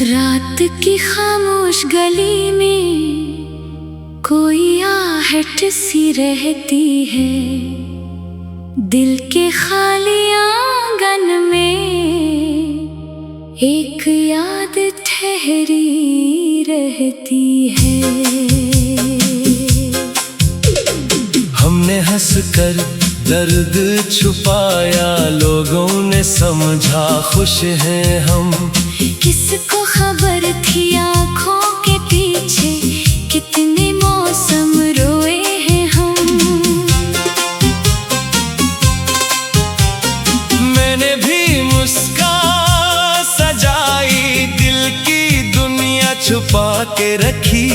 रात की खामोश गली में कोई आहट सी रहती है, दिल के खाली आंगन में एक याद ठहरी रहती है। हमने हंसकर दर्द छुपाया, लोगों ने समझा खुश हैं हम। किसको खबर थी आँखों के पीछे कितने मौसम रोए हैं हम। मैंने भी मुस्कान सजाई, दिल की दुनिया छुपा के रखी।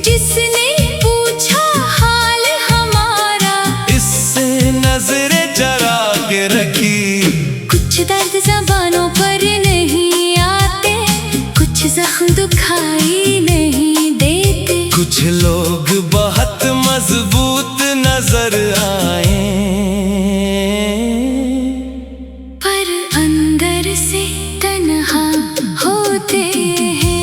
जिसने पूछा हाल हमारा, इससे नजरें चरा के रखी। कुछ दर्द ज़बानों पर नहीं आते, कुछ जख्म दुखाई नहीं देते। कुछ लोग बहुत मजबूत नजर आए, पर अंदर से तन्हा होते हैं।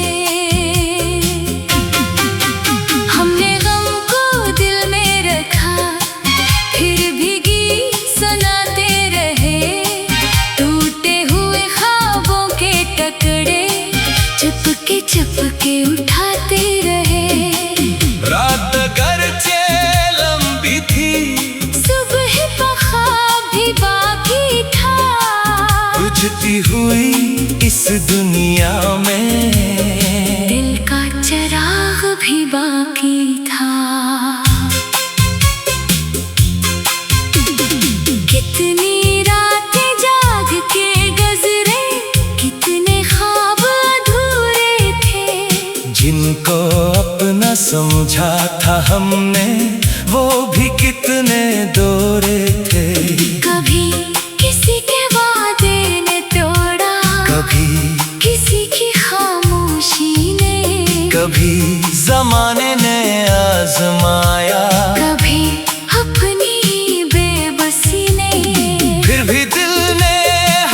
हमने गम को दिल में रखा, फिर भी गीत सुनाते रहे। टूटे हुए ख्वाबों के टुकड़े चुपके उठाते रहे। रात अगरचे लंबी थी, सुबह का ख्वाब भी बाकी था। बुझती हुई इस दुनिया में दिल का चिराग भी बाकी था। कितनी रातें जाग के गुजरे, कितने ख्वाब अधूरे थे। जिनको अपना समझा था हमने, वो भी कितने दोरे थे। कभी किसी के वादे ने तोड़ा, कभी किसी की खामोशी ने, कभी जमाने ने आजमाया, कभी अपनी बेबसी ने। फिर भी दिल ने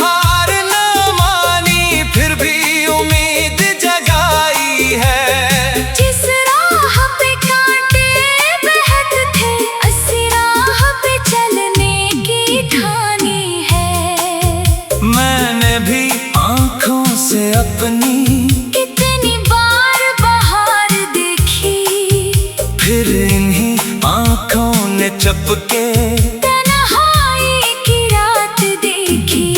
हार न मानी, फिर भी उम्मीद जगाई है। जिस राह पे कांटे बहत थे, उस राह पे चलने की ठानी है। मैंने भी आंखों से अपनी कितनी बार बाहर देखी, फिर इन्हीं आंखों ने चपके तन्हाई की रात देखी।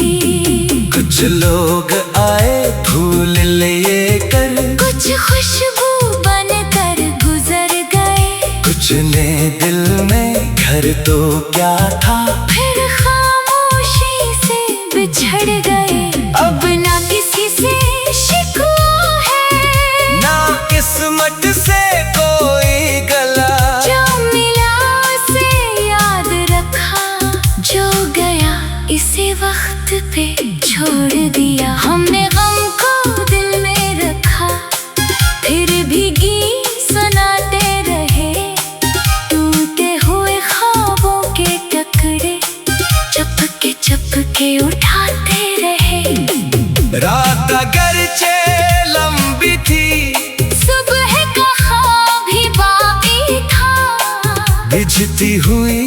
कुछ लोग आए फूल लिए कर, कुछ खुशबू बन कर गुजर गए। कुछ ने दिल में घर तो क्या था, फिर खामोशी से बिछड़ गए। अब ना किसी से शिकवा है, ना किस्मत से कोई गला। जो मिला उसे याद रखा, जो गया इसे वक्त पे छोड़ दिया। हमने गम को दिल में रखा, फिर भी गीत सुनाते रहे। टूटे हुए ख्वाबों के टुकड़े चुपके उठाते रहे। रात अगरचे लंबी थी, सुबह का ख्वाब भी बाकी था। बिझती हुई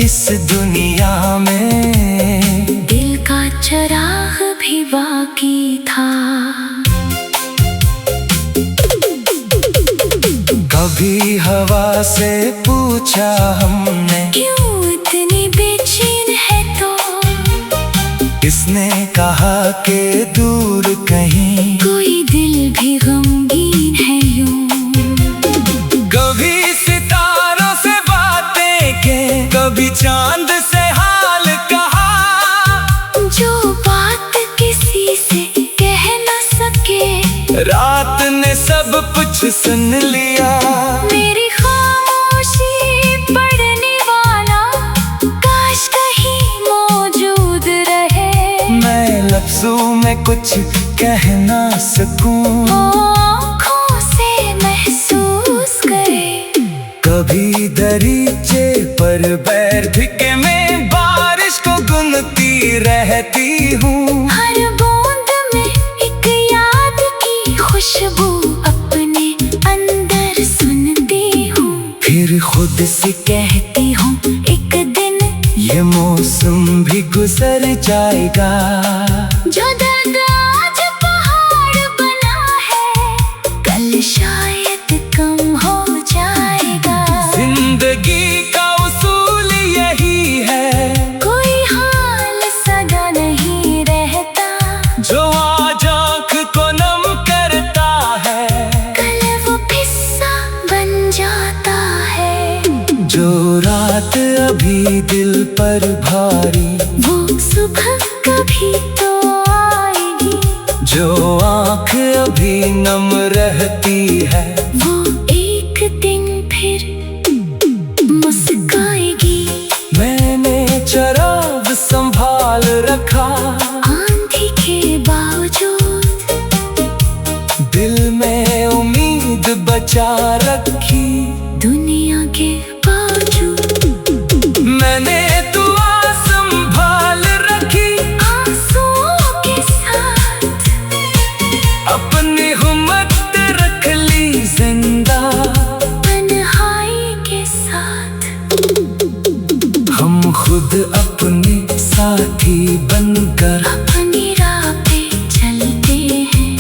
इस दुनिया में दिल का चिराग भी बाकी था। कभी हवा से पूछा हमने, क्यों इतनी बेचैन है तो? इसने कहा कि दूर कहीं कोई दिल भी गमगीन है यूं। कभी सितारों से बातें के, कभी चांद से हाल कहा। जो बात किसी से कह न सके, रात ने सब कुछ सुन लिया। मेरी खामोशी पढ़ने वाला काश कहीं मौजूद रहे। मैं लफ्जों में कुछ कह ना सकूं, आँखों से महसूस करे। कभी दरीचे पर बैठ में बारिश को गुनती रहती हूँ। हर बूंद में एक याद की खुद से कहती हूँ एक दिन ये मौसम भी गुजर जाएगा। जो दर्द आज पहाड़ बना है कल शायद कम हो जाएगा। जिंदगी का उसूल यही है, कोई हाल सदा नहीं रहता। जो आज आँख को नम करता है कल वो किस्सा बन जाता है। जो रात अभी दिल पर भारी वो सुबह कभी तो आएगी। जो आँख अभी नम रहती है वो एक दिन फिर मुस्काएगी। मैंने चराग संभाल रखा, आंधी के बावजूद दिल में उम्मीद बचा रखी। दुनिया के बावजूद मैंने दुआ संभाल रखी, आंसुओं के साथ अपनी हिम्मत रख ली जिंदा। तन्हाई के साथ हम खुद अपने साथी बनकर अपनी राह पे चलते हैं।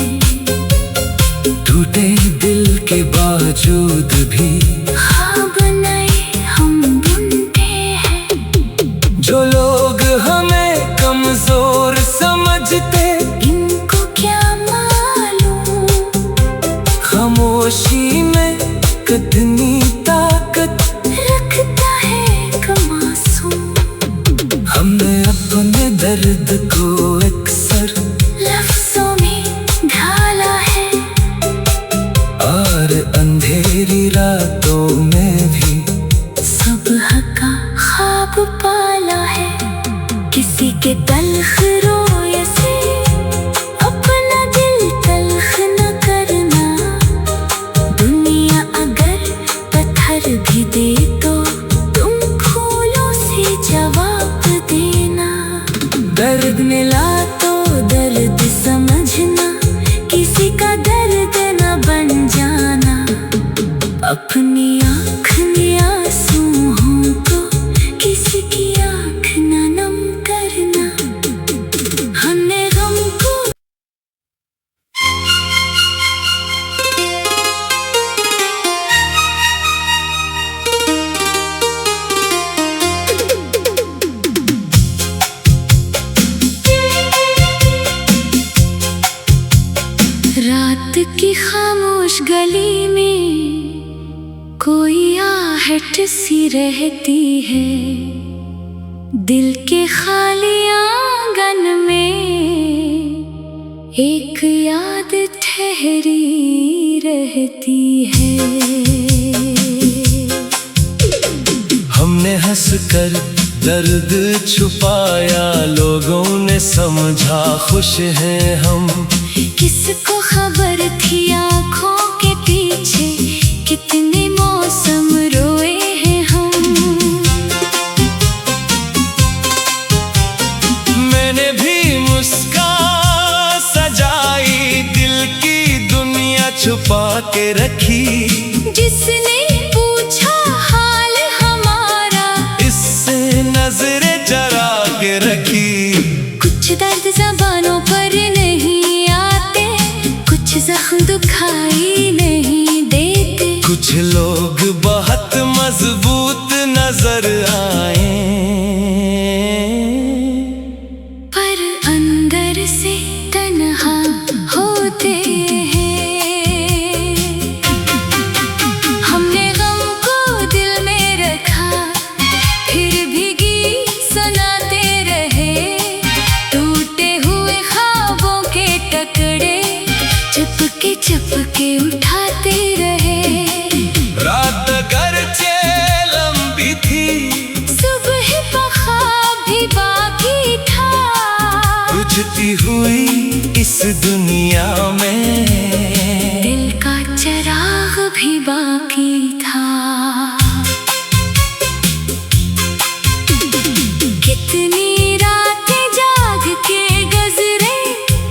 टूटे दिल के बावजूद भी ख्वाब नए हम बुनते हैं। जो लोग हमें कमजोर समझते इनको क्या मालूम खामोशी में कितनी ताकत रखता है एक मासूम। हमने अपने दर्द को अक्सर लफ्जों में ढाला है और अंधेरी रातों में भी सुबह का ख्वाब पाला है। किसी के तल्ख रोए से अपना दिल तल्ख न करना। दुनिया अगर पत्थर भी दे तो तुम फूलों से जवाब देना। दर्द मिला तो दर्द समझना, किसी का दर्द न बन जाना। अपनी आँख में आंसू हो तो किसी की आँख न नम करना। हमने गम को रात की खामोश गली में कोई आहट सी रहती है। दिल के खाली आंगन में एक याद ठहरी रहती है। हमने हंसकर दर्द छुपाया, लोगों ने समझा खुश हैं हम। किसको खबर थी आँखों के पीछे कितने मौसम रोए हैं हम। मैंने भी मुस्कान सजाई, दिल की दुनिया छुपा के रखी। जिसने पूछा हाल हमारा इससे नजरें चरा के रखी। कुछ दर्द ज़बानों पर नहीं आते, कुछ जख्म दुखाई नहीं देते। कुछ लोग बहुत मजबूत नजर आए, पर अंदर से तन्हा होते हैं। हमने गम को दिल में रखा, फिर भीगी सुनाते रहे। टूटे हुए ख्वाबों के टुकड़े चुपके उठाते रहे। रात अगरचे लंबी थी, सुबह ख्वाब भी बाकी था। बुझती हुई इस दुनिया में दिल का चराग भी बाकी था। कितनी रातें जाग के गुजरे,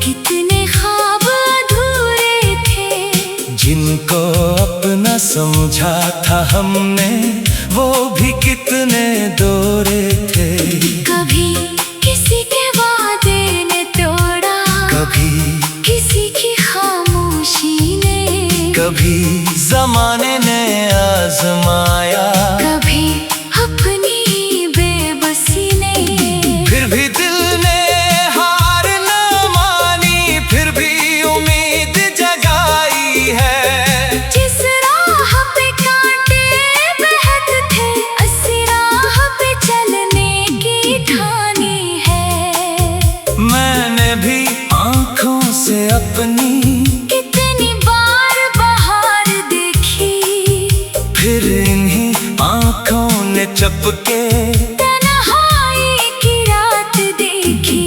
कितने ख्वाब अधूरे थे। जिनको अपना समझा था हमने वो भी कितने दोरे थे। कभी किसी के वादे ने तोड़ा, कभी किसी की खामोशी ने, कभी जमाने ने आजमाया, कभी अपनी बेबसी ने। फिर भी दिल ने हार न मानी, फिर भी उम्मीद जगाई है। जिस राह पे कांटे बहते थे, उसी राह पे चलने की ठानी है। मैंने भी आंखों से अपनी कितनी बार बाहर देखी, फिर इन्हीं आंखों ने चपके तन्हाई की रात देखी।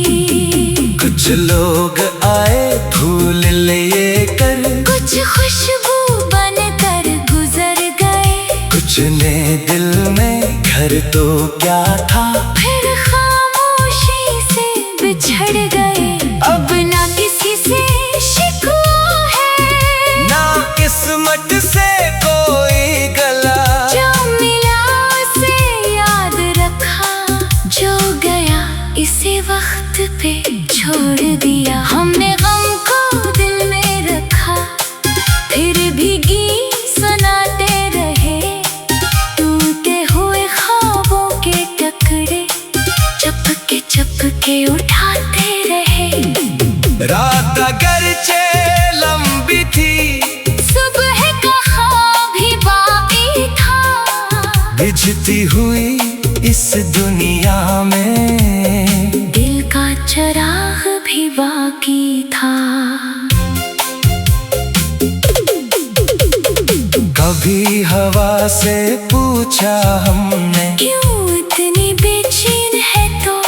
कुछ लोग आए फूल लिए कर, कुछ खुशबू बनकर गुजर गए, कुछ ने दिल में घर तो क्या था, फिर खामोशी से बिछड़ गए। अब ना किसी से शिकवा है, ना किस्मत से कोई गला। जो मिला उसे याद रखा, जो गया इसे वक्त पे छोड़ दिया। हमने गम को दिल में रखा, फिर भी गीत सुनाते रहे। टूटे हुए ख्वाबों के टुकड़े चपके उठाते रहे। रात अगरचे लंबी थी, सुबह का ख्वाब भी बाकी था। बिजती हुई इस दुनिया में दिल का चराग भी बाकी था। कभी हवा से पूछा हमने, क्यों इतनी बेचैन है तो?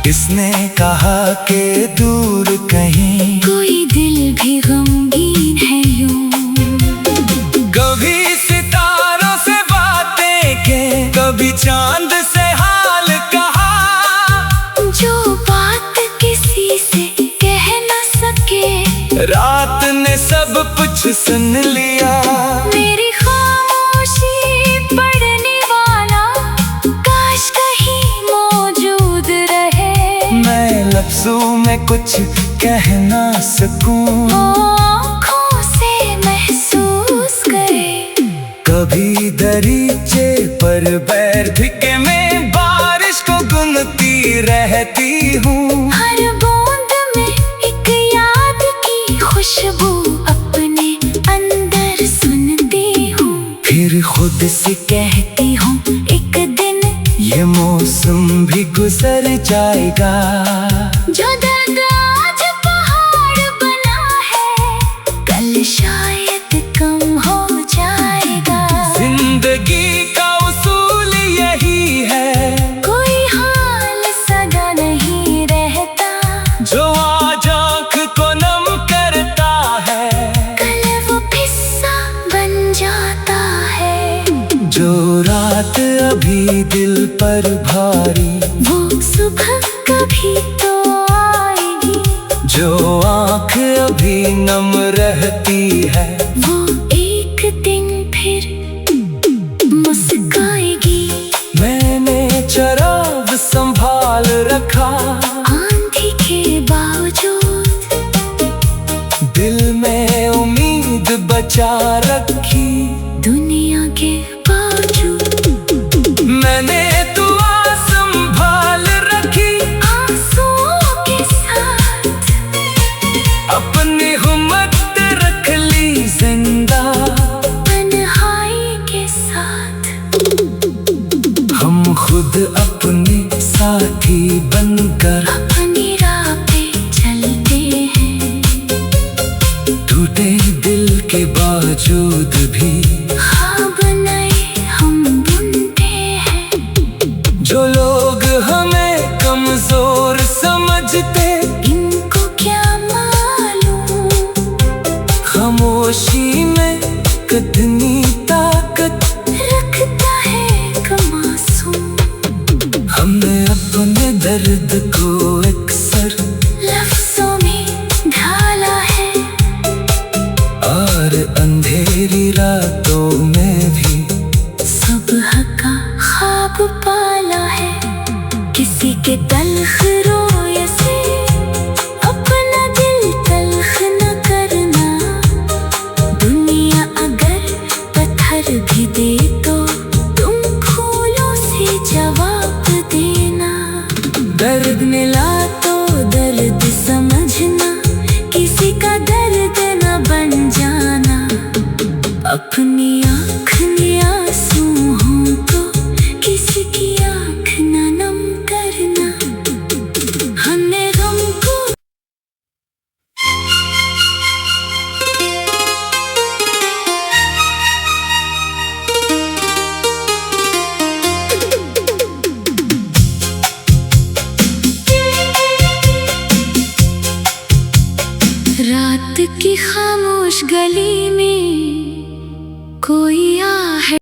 इसने कहा कि दूर कहीं कोई दिल भी गमगीन है यूं। कभी सितारों से बातें के, कभी चांद से हाल कहा। जो बात किसी से कह न सके, रात ने सब कुछ सुन लिया। मेरी खामोशी पढ़ने वाला काश कहीं मौजूद रहे। मैं लफ्जों में कुछ कह ना सकूं, वो आँखों से महसूस करे। कभी दरीचे पर बैठ के मैं बारिश को गुनती रहती हूँ। हर बूंद में एक याद की खुशबू अपने अंदर सुनती हूँ। फिर खुद से कहती हूँ एक दिन ये मौसम भी गुजर जाएगा। जो दर्द आज पहाड़ बना है, कल शायद कम हो जाएगा। जिंदगी का उसूल यही है, कोई हाल सदा नहीं रहता। जो आज आँख को नम करता है, कल वो किस्सा बन जाता है। जो रात अभी दिल पर भारी, वो सुबह कभी तो आएगी। जो आँख अभी नम रहती है, वो एक दिन फिर मुस्काएगी। मैंने चराग संभाल रखा, आंधी के बावजूद दिल में उम्मीद बचा रखी। दुनिया के बावजूद मैंने दुआ संभाल रखी, आंसुओं के साथ अपनी हिम्मत रख ली जिंदा। तन्हाई के साथ हम खुद अपने साथी बनकर अपनी राह पे चलते हैं। टूटे दिल के बावजूद भी ख्वाब नए हम बुनते हैं। जो लोग हमें कमजोर समझते, इनको क्या मालूम खामोशी में कितनी ताकत रखता है एक मासूम। हमने अपने दर्द को अक्सर लफ्जों में ढाला है। और अंधेरी रातों अपनी आँख में आंसू हो तो किसकी आँख ना नम करना। हमने गम को रात की खामोश गली में कोई आ है।